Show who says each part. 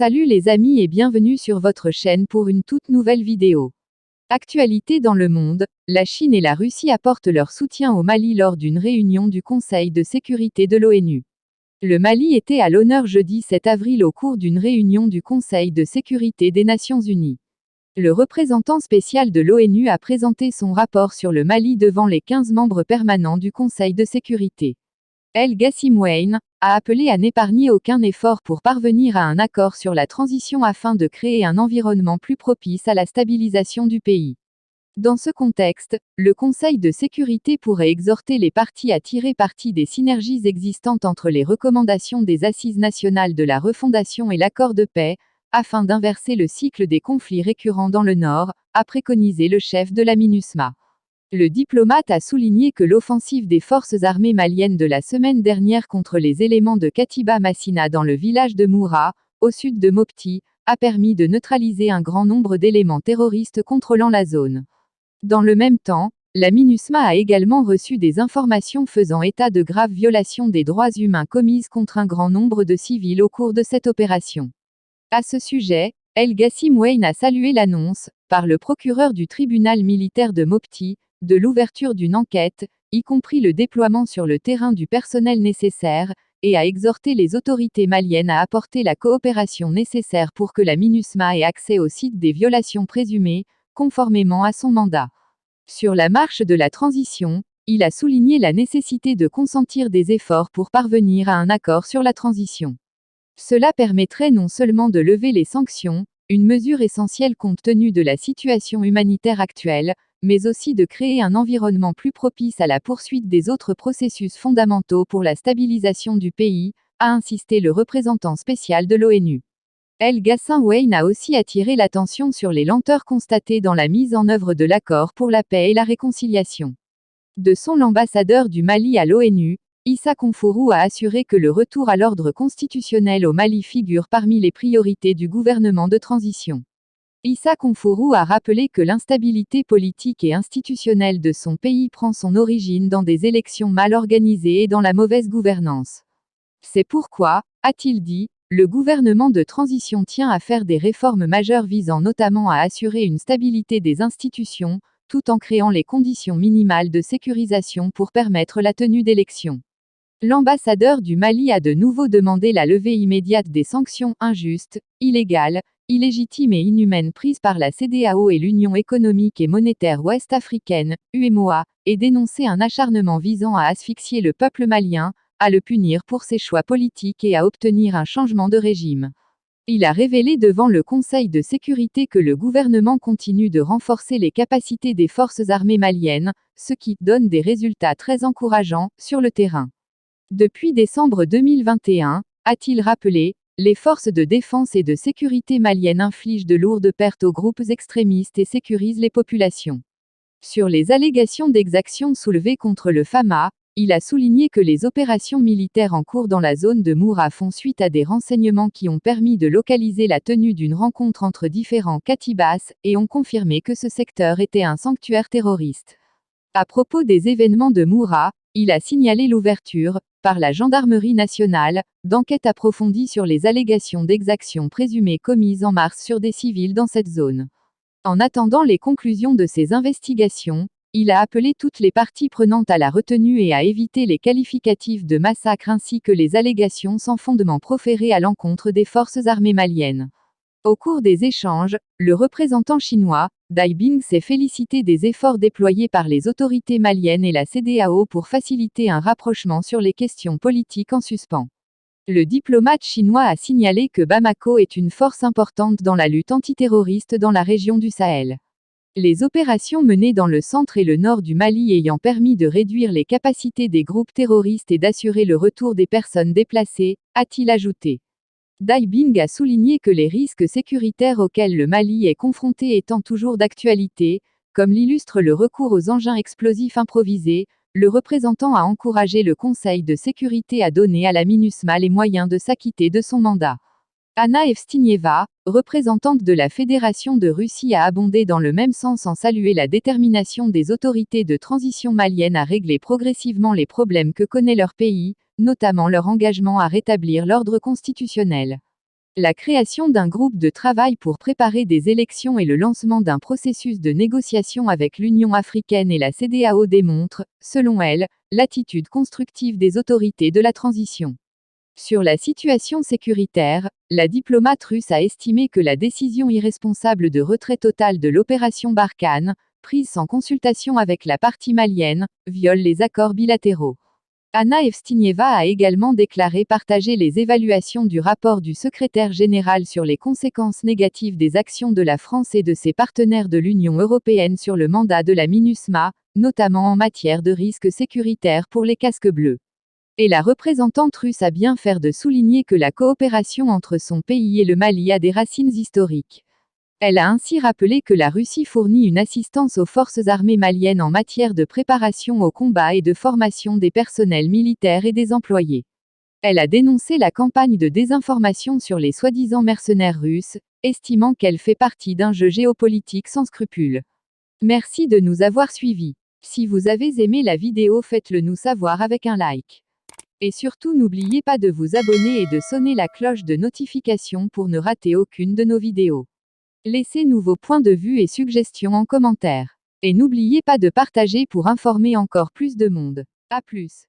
Speaker 1: Salut les amis et bienvenue sur votre chaîne pour une toute nouvelle vidéo. Actualité dans le monde, la Chine et la Russie apportent leur soutien au Mali lors d'une réunion du Conseil de sécurité de l'ONU. Le Mali était à l'honneur jeudi 7 avril au cours d'une réunion du Conseil de sécurité des Nations Unies. Le représentant spécial de l'ONU a présenté son rapport sur le Mali devant les 15 membres permanents du Conseil de sécurité. El Ghassim a appelé à n'épargner aucun effort pour parvenir à un accord sur la transition afin de créer un environnement plus propice à la stabilisation du pays. Dans ce contexte, le Conseil de sécurité pourrait exhorter les parties à tirer parti des synergies existantes entre les recommandations des Assises nationales de la refondation et l'accord de paix, afin d'inverser le cycle des conflits récurrents dans le Nord, a préconisé le chef de la MINUSMA. Le diplomate a souligné que l'offensive des forces armées maliennes de la semaine dernière contre les éléments de Katiba Massina dans le village de Moura, au sud de Mopti, a permis de neutraliser un grand nombre d'éléments terroristes contrôlant la zone. Dans le même temps, la MINUSMA a également reçu des informations faisant état de graves violations des droits humains commises contre un grand nombre de civils au cours de cette opération. À ce sujet, El Ghassim a salué l'annonce, par le procureur du tribunal militaire de Mopti, de l'ouverture d'une enquête, y compris le déploiement sur le terrain du personnel nécessaire, et a exhorté les autorités maliennes à apporter la coopération nécessaire pour que la MINUSMA ait accès au site des violations présumées, conformément à son mandat. Sur la marche de la transition, il a souligné la nécessité de consentir des efforts pour parvenir à un accord sur la transition. Cela permettrait non seulement de lever les sanctions, une mesure essentielle compte tenu de la situation humanitaire actuelle, mais aussi de créer un environnement plus propice à la poursuite des autres processus fondamentaux pour la stabilisation du pays, a insisté le représentant spécial de l'ONU. El Ghassim a aussi attiré l'attention sur les lenteurs constatées dans la mise en œuvre de l'accord pour la paix et la réconciliation. De son ambassadeur du Mali à l'ONU, Issa Konfourou a assuré que le retour à l'ordre constitutionnel au Mali figure parmi les priorités du gouvernement de transition. Issa Konfourou a rappelé que l'instabilité politique et institutionnelle de son pays prend son origine dans des élections mal organisées et dans la mauvaise gouvernance. C'est pourquoi, a-t-il dit, le gouvernement de transition tient à faire des réformes majeures visant notamment à assurer une stabilité des institutions, tout en créant les conditions minimales de sécurisation pour permettre la tenue d'élections. L'ambassadeur du Mali a de nouveau demandé la levée immédiate des sanctions injustes, illégales, illégitimes et inhumaines prises par la CEDEAO et l'Union économique et monétaire ouest-africaine, UEMOA, et dénoncé un acharnement visant à asphyxier le peuple malien, à le punir pour ses choix politiques et à obtenir un changement de régime. Il a révélé devant le Conseil de sécurité que le gouvernement continue de renforcer les capacités des forces armées maliennes, ce qui donne des résultats très encourageants sur le terrain. Depuis décembre 2021, a-t-il rappelé, les forces de défense et de sécurité maliennes infligent de lourdes pertes aux groupes extrémistes et sécurisent les populations. Sur les allégations d'exactions soulevées contre le FAMA, il a souligné que les opérations militaires en cours dans la zone de Moura font suite à des renseignements qui ont permis de localiser la tenue d'une rencontre entre différents katibas et ont confirmé que ce secteur était un sanctuaire terroriste. À propos des événements de Moura, il a signalé l'ouverture, par la gendarmerie nationale, d'enquêtes approfondies sur les allégations d'exactions présumées commises en mars sur des civils dans cette zone. En attendant les conclusions de ces investigations, il a appelé toutes les parties prenantes à la retenue et à éviter les qualificatifs de massacre ainsi que les allégations sans fondement proférées à l'encontre des forces armées maliennes. Au cours des échanges, le représentant chinois, Dai Bing s'est félicité des efforts déployés par les autorités maliennes et la CEDEAO pour faciliter un rapprochement sur les questions politiques en suspens. Le diplomate chinois a signalé que Bamako est une force importante dans la lutte antiterroriste dans la région du Sahel. Les opérations menées dans le centre et le nord du Mali ayant permis de réduire les capacités des groupes terroristes et d'assurer le retour des personnes déplacées, a-t-il ajouté. Dai Bing a souligné que les risques sécuritaires auxquels le Mali est confronté étant toujours d'actualité, comme l'illustre le recours aux engins explosifs improvisés, le représentant a encouragé le Conseil de sécurité à donner à la MINUSMA les moyens de s'acquitter de son mandat. Anna Evstinieva, représentante de la Fédération de Russie, a abondé dans le même sens en saluant la détermination des autorités de transition maliennes à régler progressivement les problèmes que connaît leur pays, notamment leur engagement à rétablir l'ordre constitutionnel. La création d'un groupe de travail pour préparer des élections et le lancement d'un processus de négociation avec l'Union africaine et la CEDEAO démontrent, selon elle, l'attitude constructive des autorités de la transition. Sur la situation sécuritaire, la diplomate russe a estimé que la décision irresponsable de retrait total de l'opération Barkhane, prise sans consultation avec la partie malienne, viole les accords bilatéraux. Anna Evstinieva a également déclaré partager les évaluations du rapport du secrétaire général sur les conséquences négatives des actions de la France et de ses partenaires de l'Union européenne sur le mandat de la MINUSMA, notamment en matière de risques sécuritaires pour les casques bleus. Et la représentante russe a bien fait de souligner que la coopération entre son pays et le Mali a des racines historiques. Elle a ainsi rappelé que la Russie fournit une assistance aux forces armées maliennes en matière de préparation au combat et de formation des personnels militaires et des employés. Elle a dénoncé la campagne de désinformation sur les soi-disant mercenaires russes, estimant qu'elle fait partie d'un jeu géopolitique sans scrupules. Merci de nous avoir suivis. Si vous avez aimé la vidéo, faites-le nous savoir avec un like. Et surtout n'oubliez pas de vous abonner et de sonner la cloche de notification pour ne rater aucune de nos vidéos. Laissez-nous vos points de vue et suggestions en commentaire. Et n'oubliez pas de partager pour informer encore plus de monde. À plus.